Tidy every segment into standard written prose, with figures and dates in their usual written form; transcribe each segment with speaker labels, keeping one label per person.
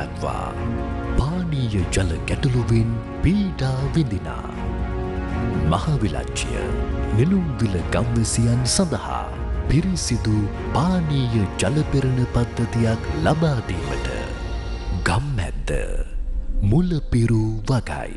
Speaker 1: දක්වා පානීය ජල ගැටලුවෙන් පීඩා විඳිනා මහවිලච්ඡය නෙළුම්විල ගම්වැසියන් සඳහා පිරිසිදු පානීය ජල පෙරණ පද්ධතියක් ලබා දීමට ගම්මැද්ද මුලපිරු වගයි.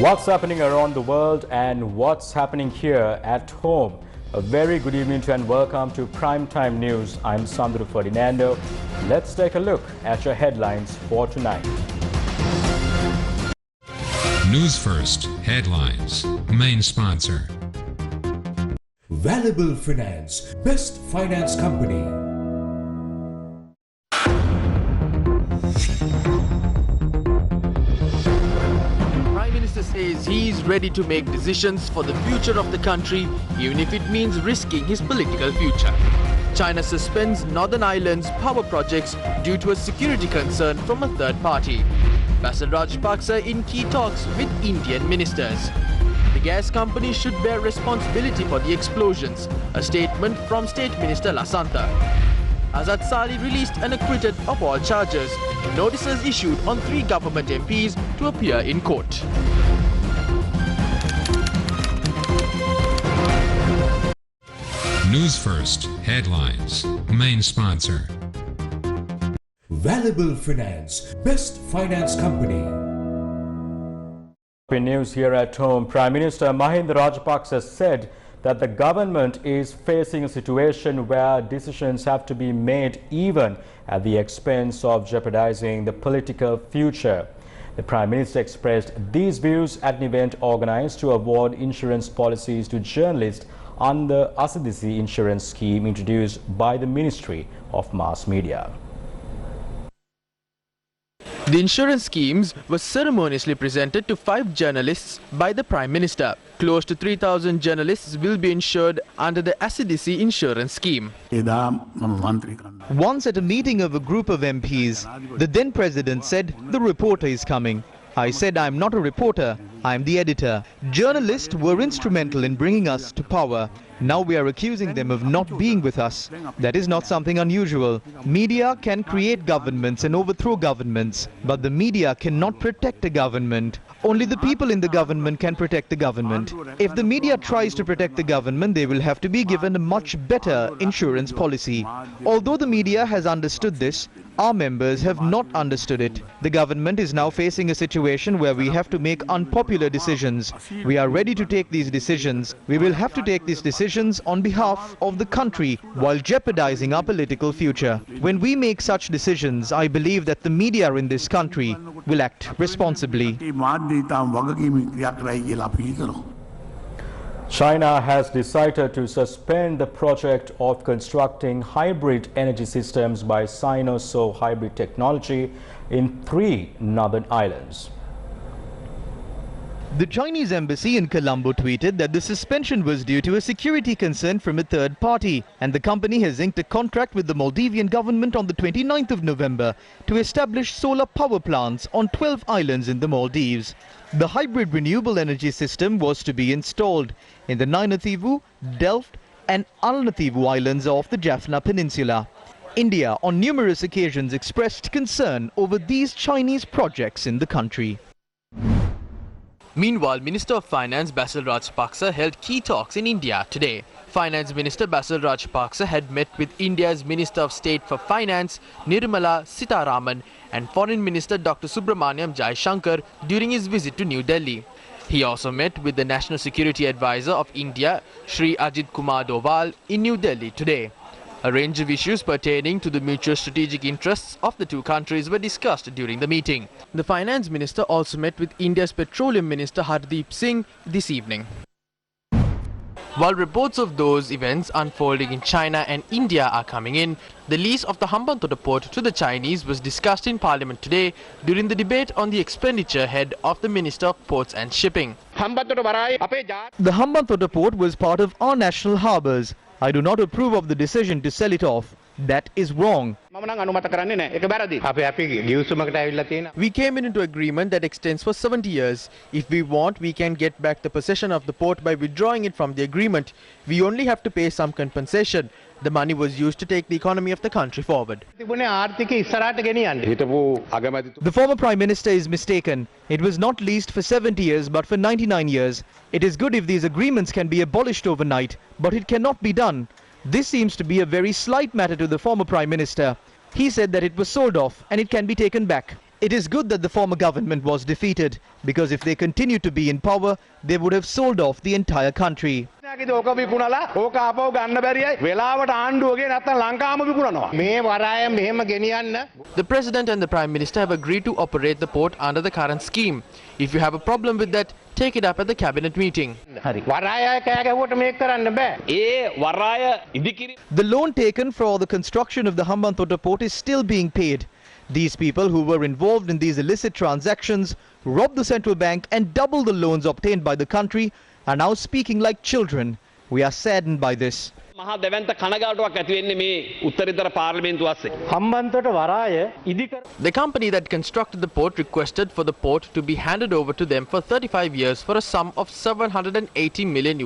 Speaker 2: What's happening around the world and what's happening here at home? A very good evening to and welcome to Primetime News. I'm Sandro Ferdinando. Let's take a look at your headlines for tonight.
Speaker 3: News First headlines. Main sponsor.
Speaker 4: Valuable Finance, best finance company.
Speaker 5: Says he's ready to make decisions for the future of the country, even if it means risking his political future. China suspends Northern Ireland's power projects due to a security concern from a third party. Basil Rajapaksa in key talks with Indian ministers. The gas company should bear responsibility for the explosions, a statement from State Minister Lasantha. Azad Sari released and acquitted of all charges. Notices issued on 3 government MPs to appear in court.
Speaker 3: News First headlines. Main sponsor.
Speaker 4: Valuable Finance, best finance company.
Speaker 2: In news here at home, Prime Minister Mahinda Rajapaksa said that the government is facing a situation where decisions have to be made even at the expense of jeopardizing the political future. The Prime Minister expressed these views at an event organized to award insurance policies to journalists under Asidisi insurance scheme introduced by the Ministry of Mass Media.
Speaker 5: The insurance schemes were ceremoniously presented to 5 journalists by the Prime Minister. Close to 3,000 journalists will be insured under the Asidisi insurance scheme.
Speaker 6: Once at a meeting of a group of MPs, the then President said, "The reporter is coming." I said, "I'm not a reporter, I'm the editor." Journalists were instrumental in bringing us to power. Now we are accusing them of not being with us. That is not something unusual. Media can create governments and overthrow governments, but the media cannot protect a government. Only the people in the government can protect the government. If the media tries to protect the government, they will have to be given a much better insurance policy. Although the media has understood this, our members have not understood it. The government is now facing a situation where we have to make unpopular decisions. We are ready to take these decisions. We will have to take these decisions on behalf of the country while jeopardizing our political future. When we make such decisions, I believe that the media in this country will act responsibly.
Speaker 2: China has decided to suspend the project of constructing hybrid energy systems by Sino-So hybrid technology in 3 northern islands.
Speaker 6: The Chinese embassy in Colombo tweeted that the suspension was due to a security concern from a third party, and the company has inked a contract with the Maldivian government on the 29th of November to establish solar power plants on 12 islands in the Maldives. The hybrid renewable energy system was to be installed in the Nainativu, Delft and Alnativu islands of the Jaffna Peninsula. India on numerous occasions expressed concern over these Chinese projects in the country.
Speaker 5: Meanwhile, Minister of Finance Basil Rajapaksa held key talks in India today. Finance Minister Basil Rajapaksa had met with India's Minister of State for Finance Nirmala Sitharaman and Foreign Minister Dr. Subramaniam Jaishankar during his visit to New Delhi. He also met with the National Security Advisor of India, Shri Ajit Kumar Doval, in New Delhi today. A range of issues pertaining to the mutual strategic interests of the 2 countries were discussed during the meeting. The Finance Minister also met with India's Petroleum Minister Hardeep Singh this evening. While reports of those events unfolding in China and India are coming in, the lease of the Hambantota port to the Chinese was discussed in Parliament today during the debate on the expenditure head of the Minister of Ports and Shipping.
Speaker 6: The Hambantota port was part of our national harbours. I do not approve of the decision to sell it off. That is wrong.
Speaker 7: We
Speaker 5: came into agreement that extends for 70 years. If we want, we can get back the possession of the port by withdrawing it from the agreement. We only have to pay some compensation. The money was used to take the economy of the country forward.
Speaker 6: The former Prime Minister is mistaken. It was not leased for 70 years but for 99 years. It is good if these agreements can be abolished overnight, but it cannot be done. This seems to be a very slight matter to the former Prime Minister. He said that it was sold off and it can be taken back. It is good that the former government was defeated, because if they continued to be in power, they would have sold off the entire country.
Speaker 5: The President and the Prime Minister have agreed to operate the port under the current scheme. If you have a problem with that, take it up at the cabinet meeting. The loan taken for the construction of the Hambantota port is still being paid. These people who were involved in these illicit transactions robbed the central bank and doubled the loans obtained by the country are now speaking like children. We are saddened by this.
Speaker 7: The
Speaker 5: company that constructed the port requested for the port to be handed over to them for 35 years for a sum of $780 million.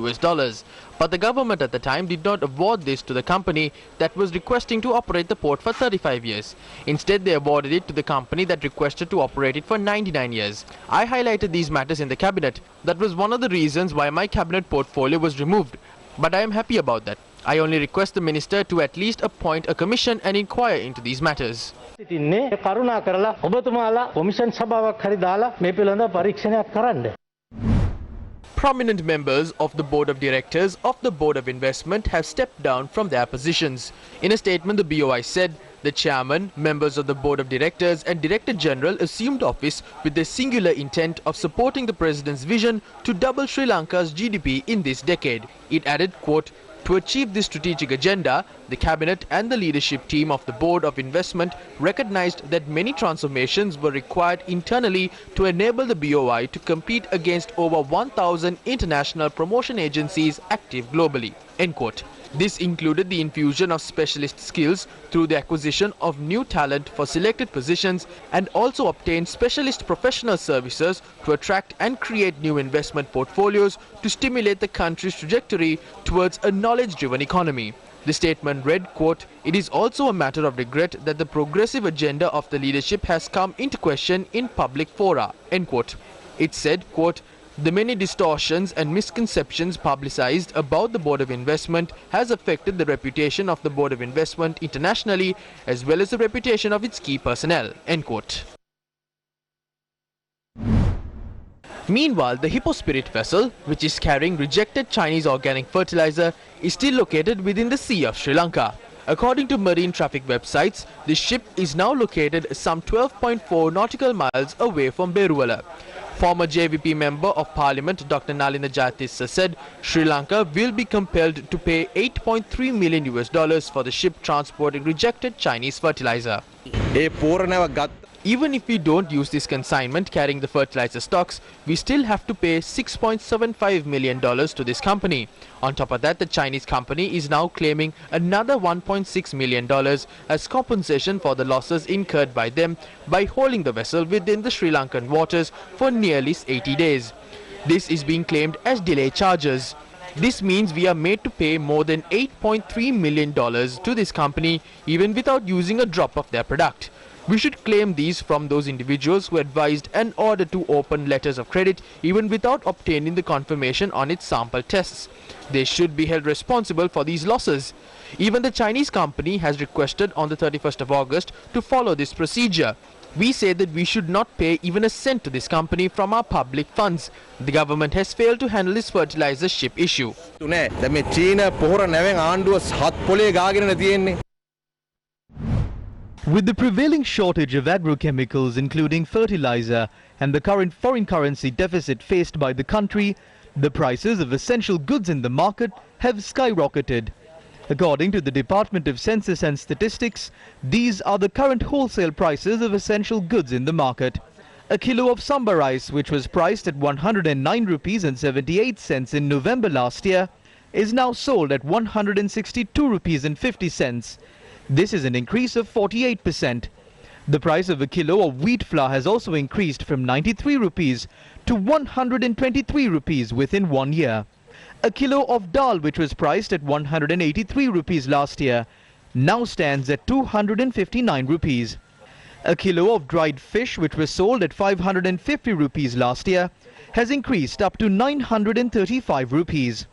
Speaker 5: But the government at the time did not award this to the company that was requesting to operate the port for 35 years. Instead, they awarded it to the company that requested to operate it for 99 years. I highlighted these matters in the cabinet. That was one of the reasons why my cabinet portfolio was removed. But I am happy about that. I only request the minister to at least appoint a commission and inquire into these matters. Prominent members of the Board of Directors of the Board of Investment have stepped down from their positions. In a statement, the BOI said the chairman, members of the Board of Directors and Director General assumed office with the singular intent of supporting the President's vision to double Sri Lanka's GDP in this decade. It added, quote, "To achieve this strategic agenda, the Cabinet and the leadership team of the Board of Investment recognized that many transformations were required internally to enable the BOI to compete against over 1,000 international promotion agencies active globally." End quote. This included the infusion of specialist skills through the acquisition of new talent for selected positions and also obtained specialist professional services to attract and create new investment portfolios to stimulate the country's trajectory towards a knowledge-driven economy. The statement read, quote, "It is also a matter of regret that the progressive agenda of the leadership has come into question in public fora." End quote. It said, quote, "The many distortions and misconceptions publicized about the Board of Investment has affected the reputation of the Board of Investment internationally as well as the reputation of its key personnel." End quote. Meanwhile, the Hippo Spirit vessel, which is carrying rejected Chinese organic fertilizer, is still located within the sea of Sri Lanka. According to marine traffic websites, the ship is now located some 12.4 nautical miles away from Beruwala. Former JVP Member of Parliament Dr. Nalina Jayatissa said Sri Lanka will be compelled to pay $8.3 million for the ship transporting rejected Chinese fertilizer. Even if we don't use this consignment carrying the fertilizer stocks, we still have to pay $6.75 million to this company. On top of that, the Chinese company is now claiming another $1.6 million as compensation for the losses incurred by them by holding the vessel within the Sri Lankan waters for nearly 80 days. This is being claimed as delay charges. This means we are made to pay more than $8.3 million to this company even without using a drop of their product. We should claim these from those individuals who advised and ordered to open letters of credit even without obtaining the confirmation on its sample tests. They should be held responsible for these losses. Even the Chinese company has requested on the 31st of August to follow this procedure. We say that we should not pay even a cent to this company from our public funds. The government has failed to handle this fertilizer ship issue.
Speaker 6: With the prevailing shortage of agrochemicals including fertilizer and the current foreign currency deficit faced by the country, The prices of essential goods in the market have skyrocketed. According to the Department of Census and Statistics, these are the current wholesale prices of essential goods in the market. A kilo of samba rice, which was priced at 109 rupees and 78 cents in November last year, is now sold at 162 rupees and 50 cents. This is an increase of 48%. The price of a kilo of wheat flour has also increased from 93 rupees to 123 rupees within 1 year. A kilo of dal, which was priced at 183 rupees last year, now stands at 259 rupees. A kilo of dried fish, which was sold at 550 rupees last year, has increased up to 935 rupees.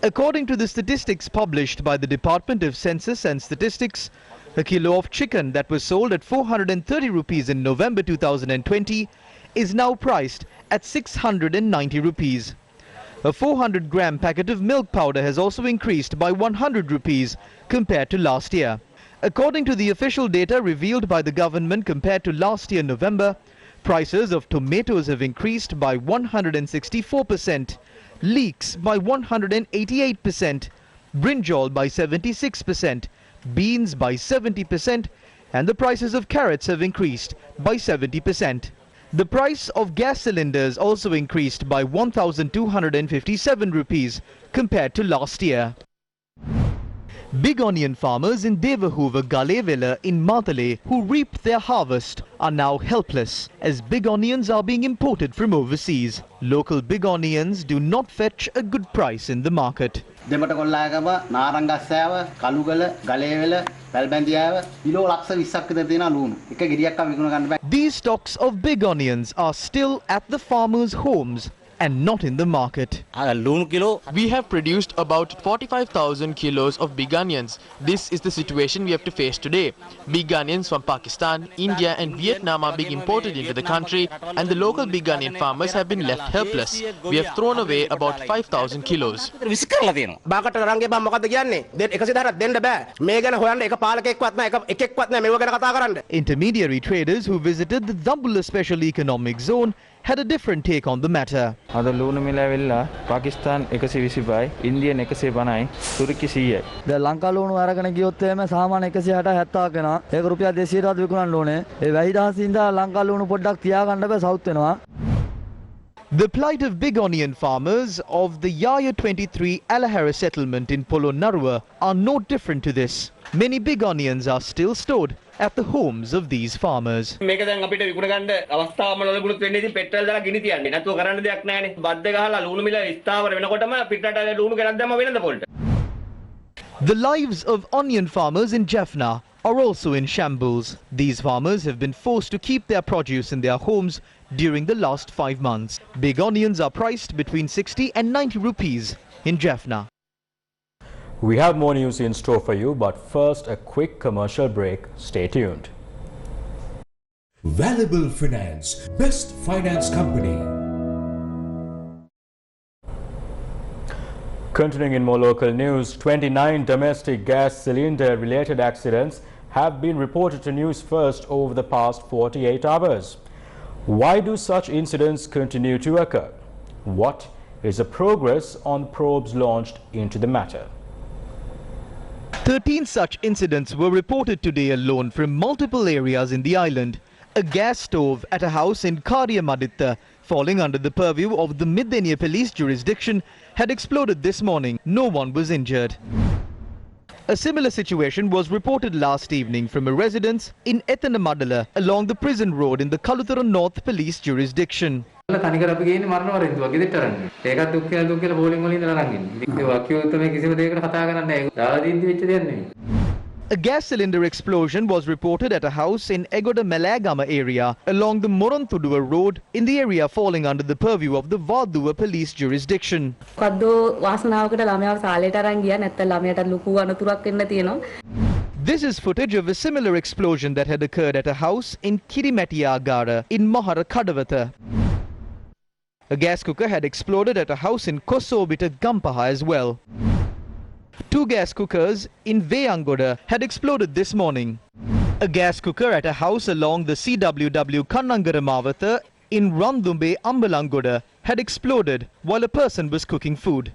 Speaker 6: According to the statistics published by the Department of Census and Statistics, a kilo of chicken that was sold at 430 rupees in November 2020 is now priced at 690 rupees. A 400-gram packet of milk powder has also increased by 100 rupees compared to last year. According to the official data revealed by the government compared to last year November, prices of tomatoes have increased by 164%, leeks by 188%, brinjal by 76%, beans by 70%, and the prices of carrots have increased by 70%. The price of gas cylinders also increased by 1,257 rupees compared to last year. Big onion farmers in Devahuva Galevela in Matale who reaped their harvest are now helpless as big onions are being imported from overseas. Local big onions do not fetch a good price in the market. These stocks of big onions are still at the farmers' homes and not in the market.
Speaker 5: We have produced about 45,000 kilos of big onions. This is the situation we have to face today. Big onions from Pakistan, India and Vietnam are being imported into the country and the local big onion farmers have been left helpless. We have thrown away about 5,000 kilos.
Speaker 6: Intermediary traders who visited the Dambula Special Economic Zone had a different take on the matter.
Speaker 7: Pakistan 125, Indian 150, Turkey 100.
Speaker 8: The Lanka loan aragana giyotte me saman 160 kena ek rupiya 200 විකුණන්න ඕනේ. ඒ වැහිදහසින්දා ලංකා ලෝන පොඩ්ඩක් තියාගන්න බෑ south වෙනවා.
Speaker 6: The plight of big onion farmers of the Yaya 23 Alahara settlement in Polo Narua are no different to this. Many big onions are still stored at the homes of these farmers. The lives of onion farmers in Jaffna are also in shambles. These farmers have been forced to keep their produce in their homes during the last 5 months. Big onions are priced between 60 and 90 rupees in Jaffna.
Speaker 2: We have more news in store for you, but first a quick commercial break. Stay tuned.
Speaker 4: Valuable Finance, best finance company.
Speaker 2: Continuing in more local news, 29 domestic gas cylinder related accidents have been reported to Newsfirst over the past 48 hours. Why do such incidents continue to occur? What is the progress on probes launched into the matter?
Speaker 6: 13 such incidents were reported today alone from multiple areas in the island. A gas stove at a house in Karyamaditta, falling under the purview of the Midenia police jurisdiction, had exploded this morning. No one was injured. A similar situation was reported last evening from a residence in Ethanamadala along the prison road in the Kalutara North police jurisdiction. A gas cylinder explosion was reported at a house in Egoda Malagama area along the Moronthudua road in the area falling under the purview of the Vadua police jurisdiction. This is footage of a similar explosion that had occurred at a house in Kirimatiagara in Mahara Kadavata. A gas cooker had exploded at a house in Kosobita Gampaha as well. 2 gas cookers in Veyangoda had exploded this morning. A gas cooker at a house along the CWW Kannangaramavata in Randumbe Ambalangoda had exploded while a person was cooking food.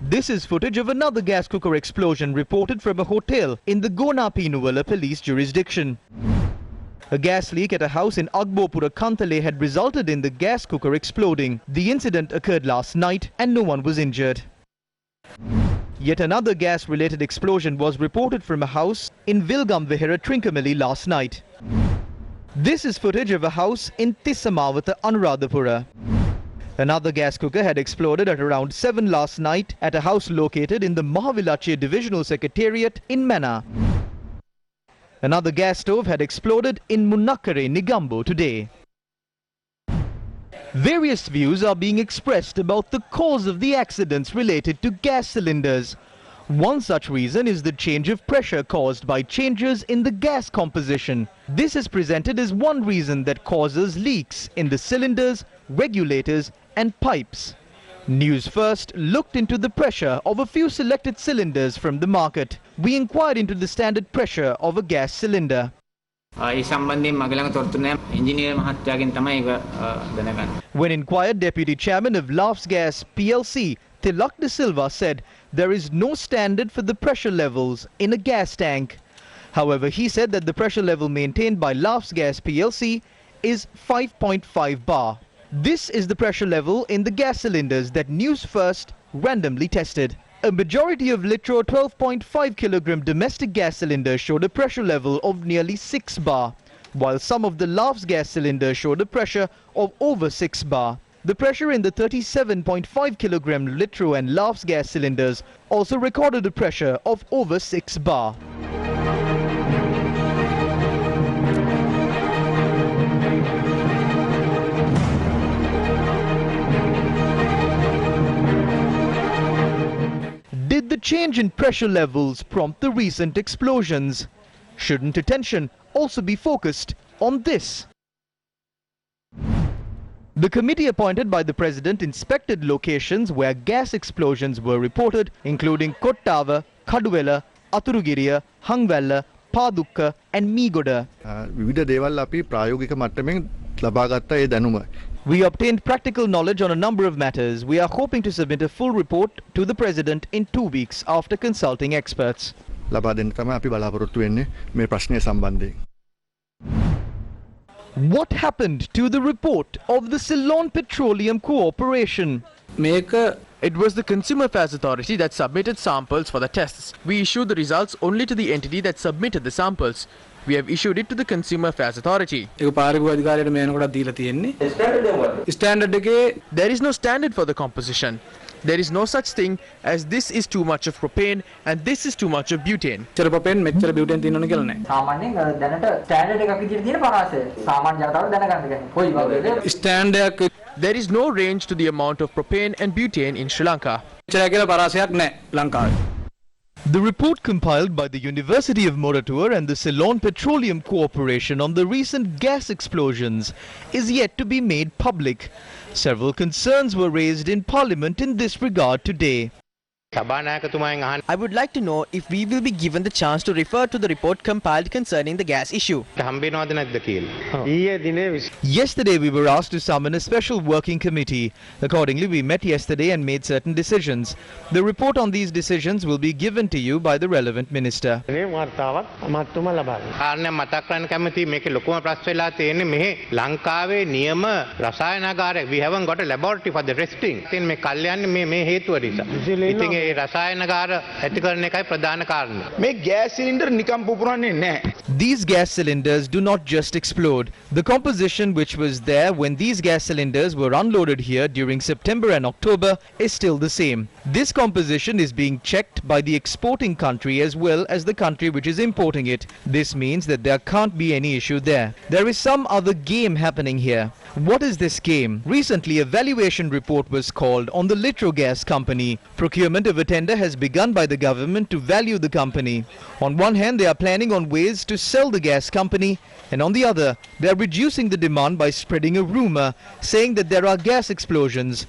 Speaker 6: This is footage of another gas cooker explosion reported from a hotel in the Gonapinuwala police jurisdiction. A gas leak at a house in Agbopura Kantale had resulted in the gas cooker exploding. The incident occurred last night and no one was injured. Yet another gas-related explosion was reported from a house in Vilgamvihara, Trincomalee last night. This is footage of a house in Tissamawata, Anuradhapura. Another gas cooker had exploded at around 7 last night at a house located in the Mahavilache Divisional Secretariat in Mana. Another gas stove had exploded in Munakkare, Nigambo today. Various views are being expressed about the cause of the accidents related to gas cylinders. One such reason is the change of pressure caused by changes in the gas composition. This is presented as one reason that causes leaks in the cylinders, regulators and pipes. News First looked into the pressure of a few selected cylinders from the market. We inquired into the standard pressure of a gas cylinder. When inquired, Deputy Chairman of Laughs Gas PLC, Tilak De Silva, said there is no standard for the pressure levels in a gas tank. However, he said that the pressure level maintained by Laughs Gas PLC is 5.5 bar. This is the pressure level in the gas cylinders that News First randomly tested. A majority of Litro 12.5 kilogram domestic gas cylinders showed a pressure level of nearly 6 bar, while some of the Laughs gas cylinders showed a pressure of over 6 bar. The pressure in the 37.5 kilogram Litro and Laughs gas cylinders also recorded a pressure of over 6 bar. Did the change in pressure levels prompt the recent explosions? Shouldn't attention also be focused on this? The committee appointed by the President inspected locations where gas explosions were reported, including Kottava, Kaduwela, Aturugiriya, Hangwella, Padukka and Meegoda. We obtained practical knowledge on a number of matters. We are hoping to submit a full report to the President in 2 weeks after consulting experts. What happened to the report of the Ceylon Petroleum Corporation?
Speaker 5: It was the Consumer Affairs Authority that submitted samples for the tests. We issued the results only to the entity that submitted the samples. We have issued it to the Consumer Affairs Authority. There is no standard for the composition. There is no such thing as this is too much of propane and this is too much of butane. There is no range to the amount of propane and butane in Sri Lanka.
Speaker 6: The report compiled by the University of Moratuur and the Ceylon Petroleum Corporation on the recent gas explosions is yet to be made public. Several concerns were raised in Parliament in this regard today.
Speaker 9: I would like to know if we will be given the chance to refer to the report compiled concerning the gas issue.
Speaker 6: Yesterday we were asked to summon a special working committee. Accordingly, we met yesterday and made certain decisions. The report on these decisions will be given to you by the relevant minister.
Speaker 10: We haven't got a laboratory for the testing.
Speaker 6: These gas cylinders do not just explode. The composition which was there when these gas cylinders were unloaded here during September and October is still the same. This composition is being checked by the exporting country as well as the country which is importing it. This means that there can't be any issue there. There is some other game happening here. What is this game? Recently, a valuation report was called on the Litro Gas Company. Procurement of a tender has begun by the government to value the company. On one hand, they are planning on ways to sell the gas company, and on the other, they are reducing the demand by spreading a rumor saying that there are gas explosions.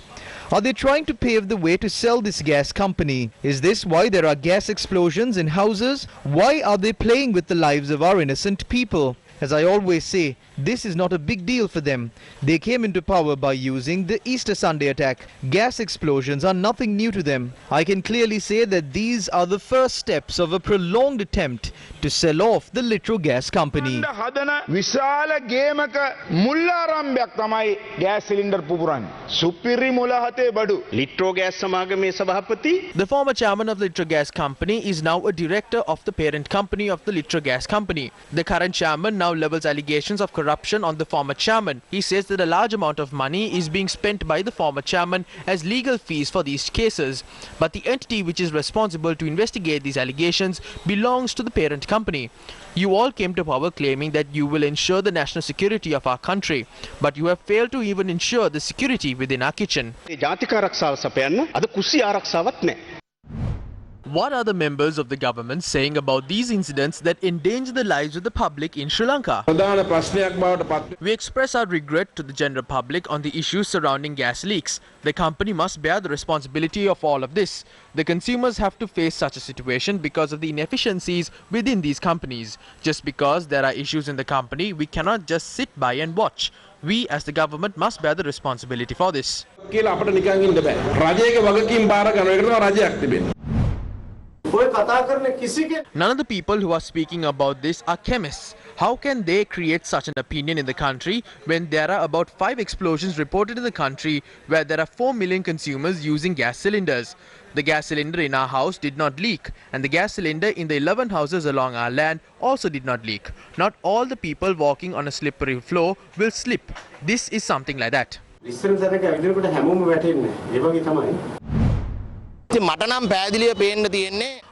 Speaker 6: Are they trying to pave the way to sell this gas company? Is this why there are gas explosions in houses? Why are they playing with the lives of our innocent people? As I always say, this is not a big deal for them. They came into power by using the Easter Sunday attack. Gas explosions are nothing new to them. I can clearly say that these are the first steps of a prolonged attempt to sell off the Litro Gas Company.
Speaker 11: විශාල ගේමක මුල් ආරම්භයක් තමයි gas cylinder පුපුරන්නේ. සුපිරි මුල හතේ බඩු.
Speaker 9: Litro Gas සමාගමේ සභාපති. The former chairman of the Litro Gas Company is now a director of the parent company of the Litro Gas Company. The current chairman now levels allegations of corruption on the former chairman. He says that a large amount of money is being spent by the former chairman as legal fees for these cases. But the entity which is responsible to investigate these allegations belongs to the parent company. You all came to power claiming that you will ensure the national security of our country, but you have failed to even ensure the security within our kitchen. What are the members of the government saying about these incidents that endanger the lives of the public in Sri Lanka? We express our regret to the general public on the issues surrounding gas leaks. The company must bear the responsibility of all of this. The consumers have to face such a situation because of the inefficiencies within these companies. Just because there are issues in the company, we cannot just sit by and watch. We as the government must bear the responsibility for this. None of the people who are speaking about this are chemists. How can they create such an opinion in the country when there are about 5 explosions reported in the country where there are 4 million consumers using gas cylinders? The gas cylinder in our house did not leak, and the gas cylinder in the 11 houses along our land also did not leak. Not all the people walking on a slippery floor will slip. This is something like that.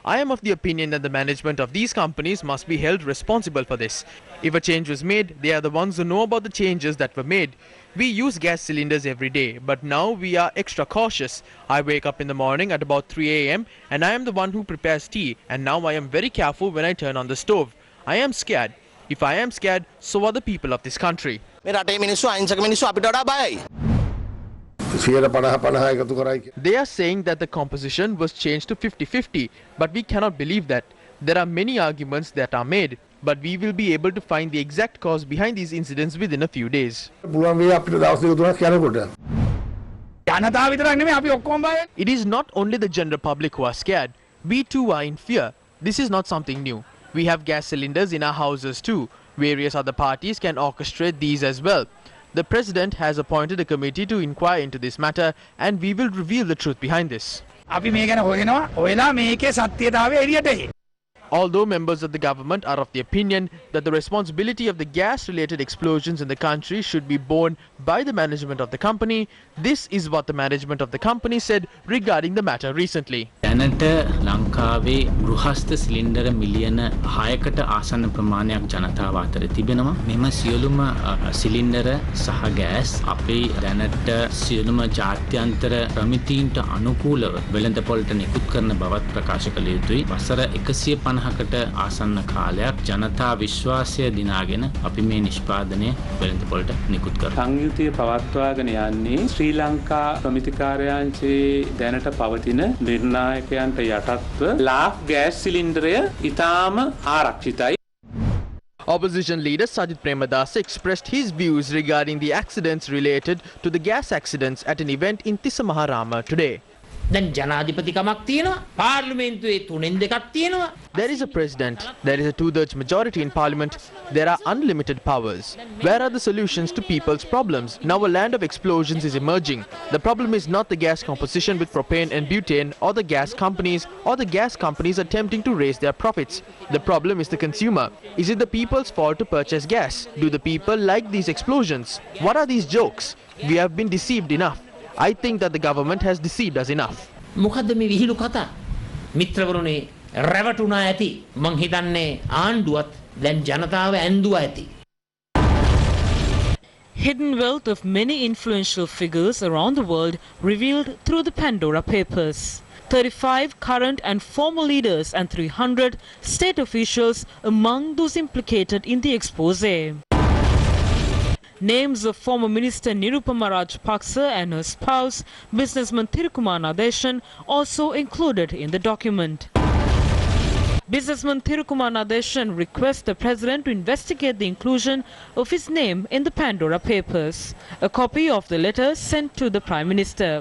Speaker 9: I am of the opinion that the management of these companies must be held responsible for this. If a change was made, they are the ones who know about the changes that were made. We use gas cylinders every day, but now we are extra cautious. I wake up in the morning at about 3 a.m. and I am the one who prepares tea, and now I am very careful when I turn on the stove. I am scared. If I am scared, so are the people of this country. They are saying that the composition was changed to 50-50, but we cannot believe that. There are many arguments that are made, but we will be able to find the exact cause behind these incidents within a few days. It is not only the general public who are scared. We too are in fear. This is not something new. We have gas cylinders in our houses too. Various other parties can orchestrate these as well. The President has appointed a committee to inquire into this matter, and we will reveal the truth behind this. Although members of the government are of the opinion that the responsibility of the gas-related explosions in the country should be borne by the management of the company, this is what the management of the company said regarding the matter recently.
Speaker 12: දැනට ලංකාවේ ගෘහස්ත cylinder මිලියන 6කට ආසන්න ප්‍රමාණයක් ජනතාව අතර තිබෙනවා. මෙම සියලුම සිලින්ඩර සහ ගෑස් අපේ දැනට සියලුම ජාත්‍යන්තර ප්‍රමිතීන්ට අනුකූලව වෙළඳපොළට නිකුත් කරන බවත් ප්‍රකාශ කළ යුතුයි. වසර 150කට ආසන්න කාලයක් ජනතා විශ්වාසය දිනාගෙන අපි මේ නිෂ්පාදනය වෙළඳපොළට නිකුත් කරනවා.
Speaker 7: සංයුතිය පවත්වාගෙන යන්නේ ශ්‍රී ලංකා ප්‍රමිති කාර්යාංශයේ දැනට පවතින නිර්ණායක
Speaker 9: Opposition leader Sajith Premadasa expressed his views regarding the accidents related to the gas accidents at an event in Tissamaharama today.
Speaker 13: දැන් ජනාධිපතිකමක් තියෙනවා පාර්ලිමේන්තුවේ 3න් 2ක් තියෙනවා.
Speaker 9: There is a president, there is a 2/3 majority in parliament, there are unlimited powers. Where are the solutions to people's problems? Now a land of explosions is emerging. The problem is not the gas composition with propane and butane or the gas companies attempting to raise their profits. The problem is the consumer. Is it the people's fault to purchase gas? Do the people like these explosions? What are these jokes? We have been deceived enough. I think that the government has deceived us enough.
Speaker 13: මොකද්ද මේ විහිළු කතා? මිත්‍රවරුනි රැවටුණා ඇති. මං හිතන්නේ ආණ්ඩුවත් දැන් ජනතාව ඇඳුවා ඇති.
Speaker 14: Hidden wealth of many influential figures around the world revealed through the Pandora Papers. 35 current and former leaders and 300 state officials among those implicated in the expose. Names of former Minister Nirupama Rajapaksa and her spouse, businessman Thirukumar Nadeshan, also included in the document. Businessman Thirukumar Nadeshan requests the President to investigate the inclusion of his name in the Pandora Papers. A copy of the letter sent to the Prime Minister.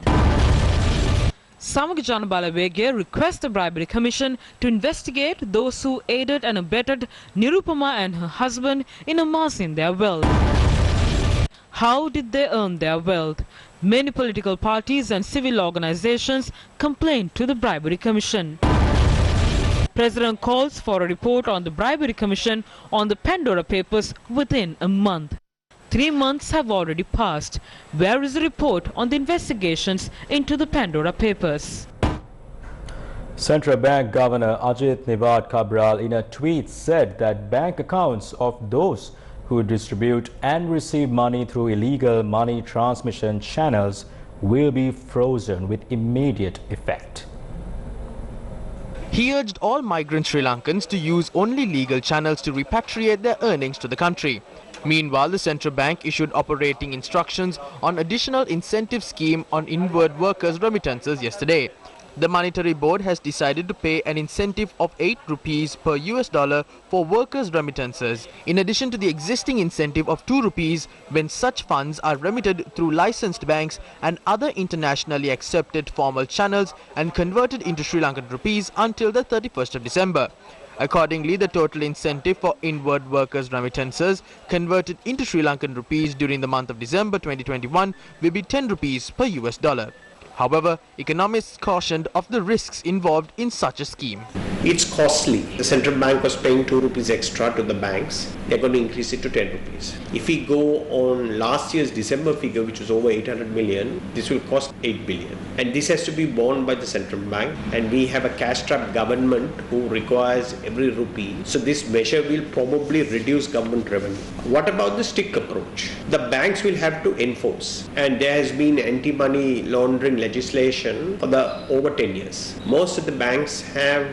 Speaker 14: Samaga Jana Balawegaya requests the Bribery Commission to investigate those who aided and abetted Nirupama and her husband in amassing their wealth. How did they earn their wealth? Many political parties and civil organizations complained to the Bribery Commission. President calls for a report on the Bribery Commission on the Pandora Papers within a month. 3 months have already passed. Where is the report on the investigations into the Pandora Papers?
Speaker 2: Central Bank Governor Ajit Nivard Cabral in a tweet said that bank accounts of those who distribute and receive money through illegal money transmission channels will be frozen with immediate effect.
Speaker 9: He urged all migrant Sri Lankans to use only legal channels to repatriate their earnings to the country. Meanwhile, the central bank issued operating instructions on additional incentive scheme on inward workers' remittances yesterday. The Monetary Board has decided to pay an incentive of 8 rupees per US dollar for workers' remittances, in addition to the existing incentive of 2 rupees when such funds are remitted through licensed banks and other internationally accepted formal channels and converted into Sri Lankan rupees until the 31st of December. Accordingly, the total incentive for inward workers' remittances converted into Sri Lankan rupees during the month of December 2021 will be 10 rupees per US dollar. However, economists cautioned of the risks involved in such a scheme.
Speaker 15: It's costly. The central bank was paying 2 rupees extra to the banks. They're going to increase it to 10 rupees. If we go on last year's December figure, which was over 800 million, this will cost 8 billion. And this has to be borne by the central bank. And we have a cash-strapped government who requires every rupee. So this measure will probably reduce government revenue. What about the stick approach? The banks will have to enforce. And there has been anti-money laundering legislation for over 10 years. Most of the banks have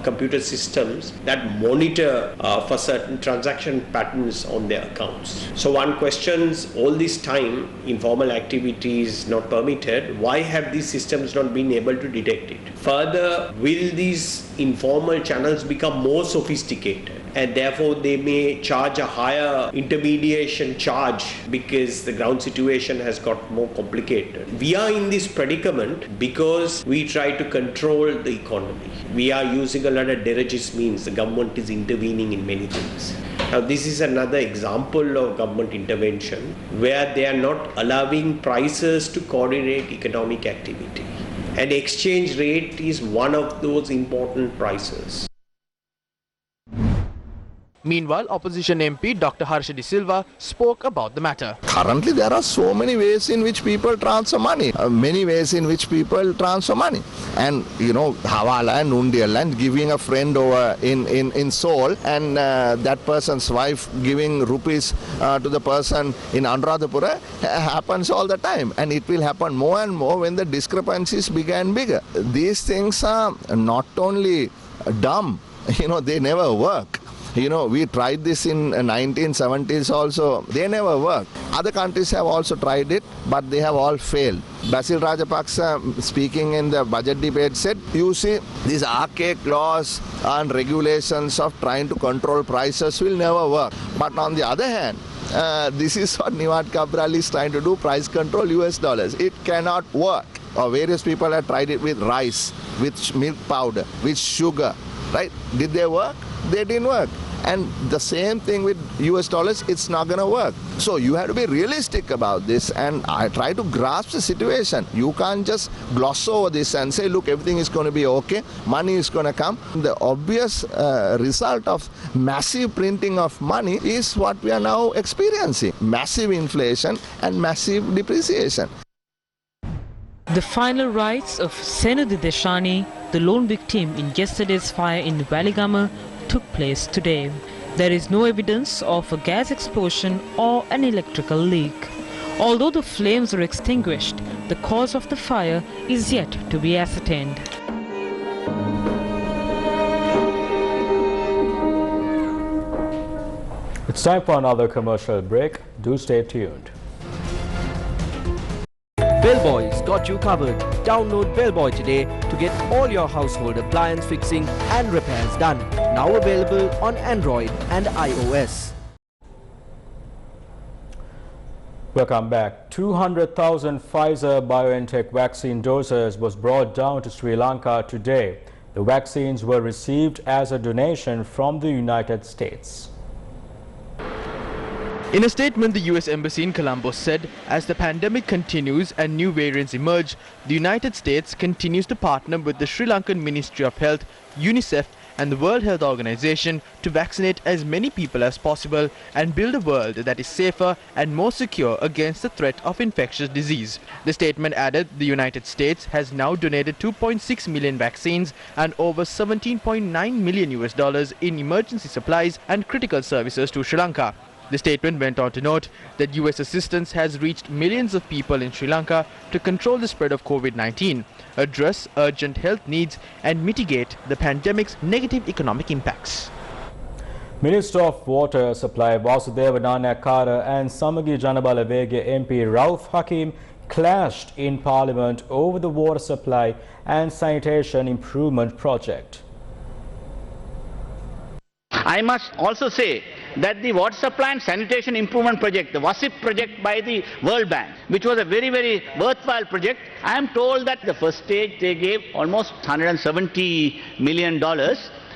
Speaker 15: computer systems that monitor for certain transaction patterns on their accounts. So one questions, all this time informal activities not permitted, why have these systems not been able to detect it? Further, will these informal channels become more sophisticated? And therefore they may charge a higher intermediation charge because the ground situation has got more complicated. We are in this predicament because we try to control the economy. We are using a lot of delegated means. The government is intervening in many things. Now this is another example of government intervention where they are not allowing prices to coordinate economic activity. And exchange rate is one of those important prices.
Speaker 9: Meanwhile, opposition MP Dr. Harsha De Silva spoke about the matter.
Speaker 16: Currently, there are so many ways in which people transfer money. Many ways in which people transfer money. And, you know, Hawala and Undial and giving a friend over in Seoul and that person's wife giving rupees to the person in Anuradhapura happens all the time. And it will happen more and more when the discrepancies become bigger. These things are not only dumb, you know, they never work. You know, we tried this in 1970s also. They never worked. Other countries have also tried it, but they have all failed. Basil Rajapaksa, speaking in the budget debate, said, you see, these archaic laws and regulations of trying to control prices will never work. But on the other hand, this is what Nivard Cabral is trying to do, price control US dollars. It cannot work. Various people have tried it with rice, with milk powder, with sugar, right? Did they work? They didn't work. And the same thing with US dollars, it's not going to work. So you have to be realistic about this, and I try to grasp the situation. You can't just gloss over this and say, look, everything is going to be okay, money is going to come. The obvious result of massive printing of money is what we are now experiencing. Massive inflation and massive depreciation.
Speaker 14: The final rites of Senudi Deshani, the lone victim in yesterday's fire in Waligama, took place today. There is no evidence of a gas explosion or an electrical leak. Although the flames were extinguished, the cause of the fire is yet to be ascertained.
Speaker 2: It's time for another commercial break. Do stay tuned.
Speaker 17: Bellboy's got you covered. Download Bellboy today to get all your household appliance fixing and repairs done. Now available on Android and iOS.
Speaker 2: Welcome back. 200,000 Pfizer-BioNTech vaccine doses was brought down to Sri Lanka today. The vaccines were received as a donation from the United States.
Speaker 9: In a statement, the US Embassy in Colombo said, as the pandemic continues and new variants emerge, the United States continues to partner with the Sri Lankan Ministry of Health, UNICEF and the World Health Organization to vaccinate as many people as possible and build a world that is safer and more secure against the threat of infectious disease. The statement added the United States has now donated 2.6 million vaccines and over $17.9 million in emergency supplies and critical services to Sri Lanka. The statement went on to note that US assistance has reached millions of people in Sri Lanka to control the spread of COVID-19, address urgent health needs and mitigate the pandemic's negative economic impacts.
Speaker 2: Minister of Water Supply Vasudeva Nanayakkara and Samagi Janabalawege MP Rauf Hakim clashed in Parliament over the water supply and sanitation improvement project.
Speaker 18: I must also say that the water supply and sanitation improvement project, the WASIP project by the World Bank, which was a very, very worthwhile project, I am told that the first stage they gave almost $170 million,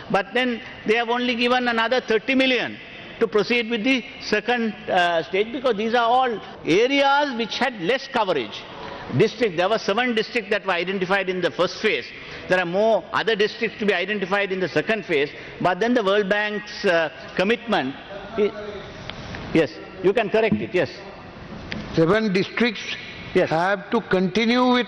Speaker 18: but then they have only given another 30 million to proceed with the second stage, because these are all areas which had less coverage. There were 7 districts that were identified in the first phase. There are more other districts to be identified in the second phase, but then the World Bank's commitment, yes, you can correct it, yes.
Speaker 19: 7 districts have to continue with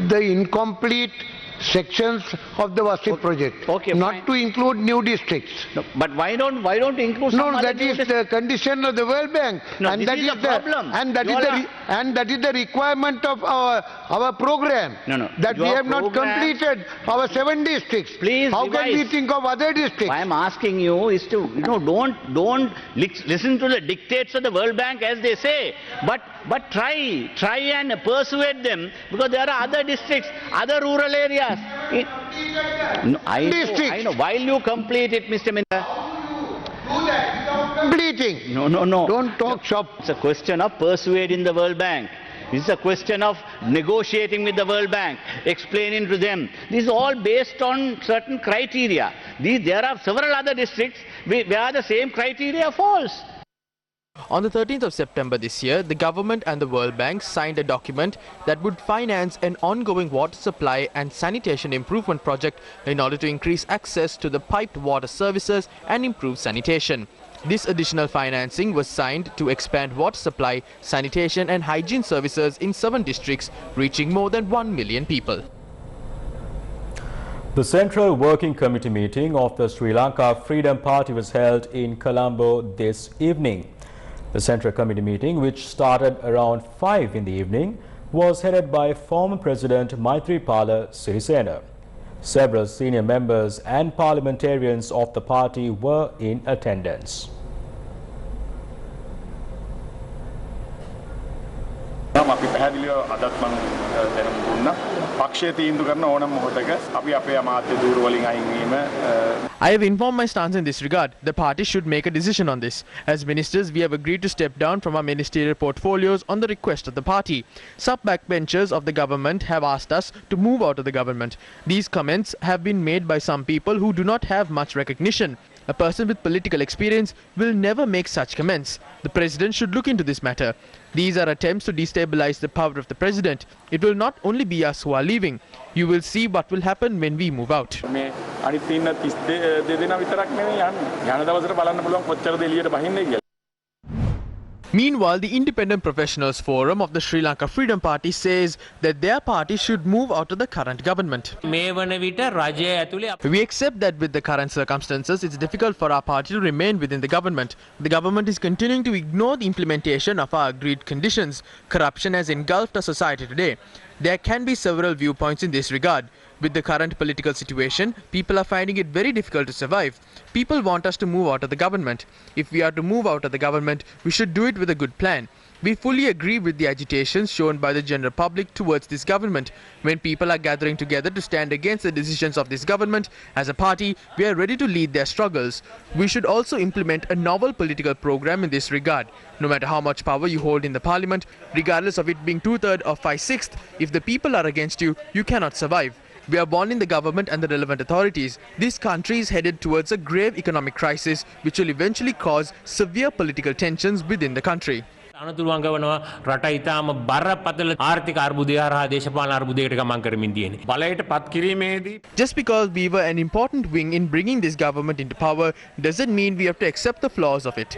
Speaker 19: the incomplete sections of the WASIP project, not to include new districts.
Speaker 18: No, but why don't include some other
Speaker 19: that is the condition of the World Bank, and that is the problem, and that is the requirement of our program. That we have not completed our 7 districts.
Speaker 18: Please,
Speaker 19: how can we think of other districts?
Speaker 18: What I am asking you is to don't listen to the dictates of the World Bank as they say, but try and persuade them, because there are other districts, other rural areas. I know. While you complete it, Mr. Minister.
Speaker 19: Completing.
Speaker 18: No.
Speaker 19: Don't talk shop.
Speaker 18: It's a question of persuading the World Bank. This is a question of negotiating with the World Bank, explaining to them. This is all based on certain criteria. There are several other districts where the same criteria falls.
Speaker 9: On the 13th of September this year, the government and the World Bank signed a document that would finance an ongoing water supply and sanitation improvement project in order to increase access to the piped water services and improve sanitation. This additional financing was signed to expand water supply, sanitation and hygiene services in 7 districts, reaching more than 1 million people.
Speaker 2: The Central Working Committee meeting of the Sri Lanka Freedom Party was held in Colombo this evening. The Central Committee meeting, which started around 5 in the evening, was headed by former President Maithripala Sirisena. Several senior members and parliamentarians of the party were in attendance.
Speaker 9: I have informed my stance in this regard. The party should make a decision on this. As ministers, we have agreed to step down from our ministerial portfolios on the request of the party. Some backbenchers of the government have asked us to move out of the government. These comments have been made by some people who do not have much recognition. A person with political experience will never make such comments. The president should look into this matter. These are attempts to destabilize the power of the president. It will not only be us who are leaving. You will see what will happen when we move out. Meanwhile, the Independent Professionals Forum of the Sri Lanka Freedom Party says that their party should move out of the current government. We accept that with the current circumstances, it's difficult for our party to remain within the government. The government is continuing to ignore the implementation of our agreed conditions. Corruption has engulfed our society today. There can be several viewpoints in this regard. With the current political situation, people are finding it very difficult to survive. People want us to move out of the government. If we are to move out of the government, we should do it with a good plan. We fully agree with the agitations shown by the general public towards this government. When people are gathering together to stand against the decisions of this government, as a party, we are ready to lead their struggles. We should also implement a novel political program in this regard. No matter how much power you hold in the parliament, regardless of it being 2/3 or 5/6, if the people are against you, you cannot survive. We are warning the government and the relevant authorities. This country is headed towards a grave economic crisis, which will eventually cause severe political tensions within the country.
Speaker 13: අනතුරුවන් ගවනවා රට ඉතාම බරපතල ආර්ථික අර්බුදය හරහා දේශපාලන අර්බුදයකට ගමන් කරමින් තියෙන්නේ. බලයට පත් කිරීමේදී
Speaker 9: Just because we were an important wing in bringing this government into power doesn't mean we have to accept the flaws of it.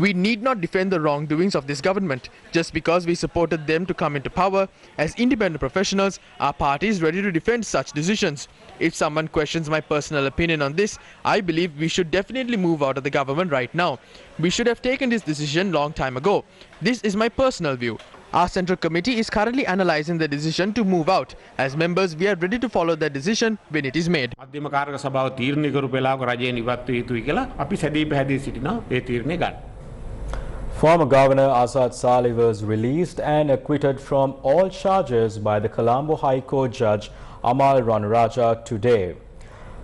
Speaker 9: We need not defend the wrongdoings of this government. Just because we supported them to come into power, as independent professionals, our party is ready to defend such decisions. If someone questions my personal opinion on this, I believe we should definitely move out of the government right now. We should have taken this decision long time ago. This is my personal view. Our central committee is currently analysing the decision to move out. As members, we are ready to follow that decision when it is made.
Speaker 13: මධ්‍යම කාර්ක සභාව තීරණය කරපු වෙලාවක රජයෙන් ඉවත් විය යුතුයි කියලා අපි සැදී පැහැදී සිටිනවා ඒ තීරණය ගන්න.
Speaker 2: Former Governor Azad Saleh was released and acquitted from all charges by the Colombo High Court Judge Amal Ranaraja today.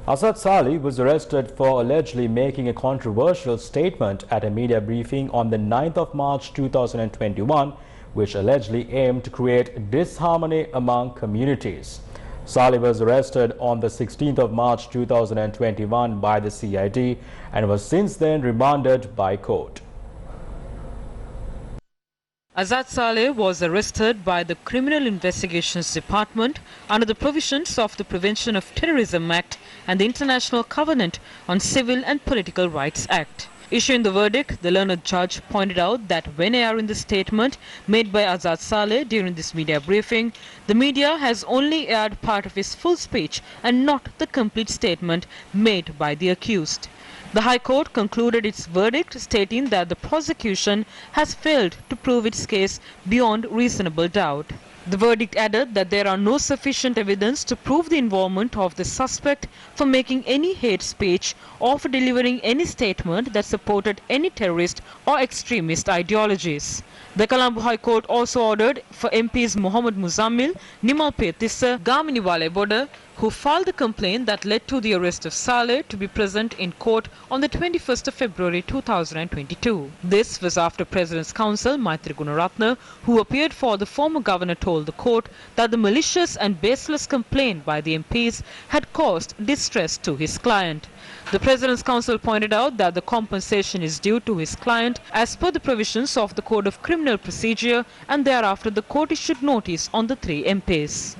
Speaker 2: Azad Saleh was arrested for allegedly making a controversial statement at a media briefing on the 9th of March 2021, which allegedly aimed to create disharmony among communities. Saleh was arrested on the 16th of March 2021 by the CID and was since then remanded by court.
Speaker 14: Azad Saleh was arrested by the Criminal Investigations Department under the provisions of the Prevention of Terrorism Act and the International Covenant on Civil and Political Rights Act. Issuing the verdict, the learned judge pointed out that when airing the statement made by Azad Saleh during this media briefing, the media has only aired part of his full speech and not the complete statement made by the accused. The High Court concluded its verdict stating that the prosecution has failed to prove its case beyond reasonable doubt. The verdict added that there are no sufficient evidence to prove the involvement of the suspect for making any hate speech or for delivering any statement that supported any terrorist or extremist ideologies. The Colombo High Court also ordered for MPs Mohammad Muzammil, Nimal Petissa, Gamini Waleboda, who filed the complaint that led to the arrest of Saleh, to be present in court on the 21st of February 2022. This was after President's Counsel Maitri Gunaratne, who appeared for the former governor, told the court that the malicious and baseless complaint by the MPs had caused distress to his client. The President's Counsel pointed out that the compensation is due to his client as per the provisions of the Code of Criminal Procedure, and thereafter the court issued notice on the 3 MPs.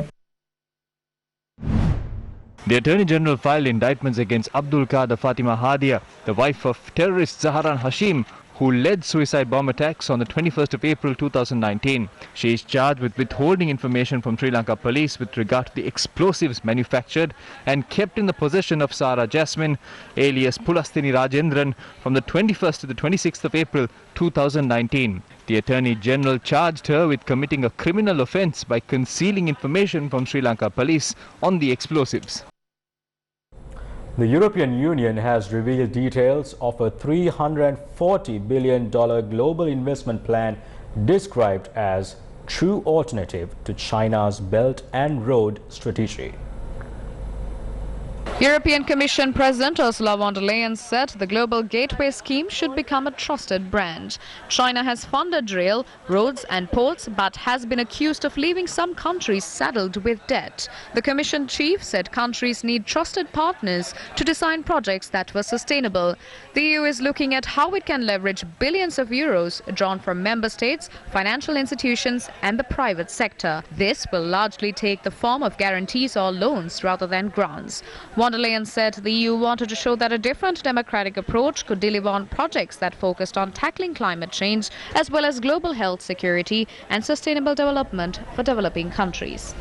Speaker 6: The Attorney General filed indictments against Abdul Qadir Fatima Hadia, the wife of terrorist Zaharan Hashim, who led suicide bomb attacks on the 21st of April 2019. She is charged with withholding information from Sri Lanka police with regard to the explosives manufactured and kept in the possession of Sara Jasmine, alias Pulastini Rajendran, from the 21st to the 26th of April 2019. The Attorney General charged her with committing a criminal offence by concealing information from Sri Lanka police on the explosives.
Speaker 2: The European Union has revealed details of a $340 billion global investment plan described as true alternative to China's Belt and Road strategy.
Speaker 20: European Commission President Ursula von der Leyen said the Global Gateway scheme should become a trusted brand. China has funded rail, roads and ports, but has been accused of leaving some countries saddled with debt. The Commission chief said countries need trusted partners to design projects that were sustainable. The EU is looking at how it can leverage billions of euros drawn from member states, financial institutions and the private sector. This will largely take the form of guarantees or loans rather than grants. Von der Leyen said the EU wanted to show that a different democratic approach could deliver on projects that focused on tackling climate change as well as global health security and sustainable development for developing countries.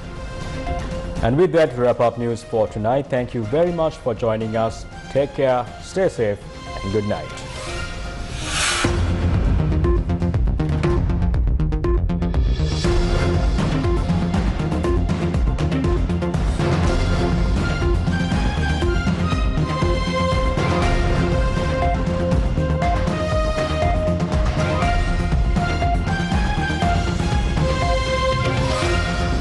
Speaker 2: And with that, we wrap up news for tonight. Thank you very much for joining us. Take care, stay safe and good night.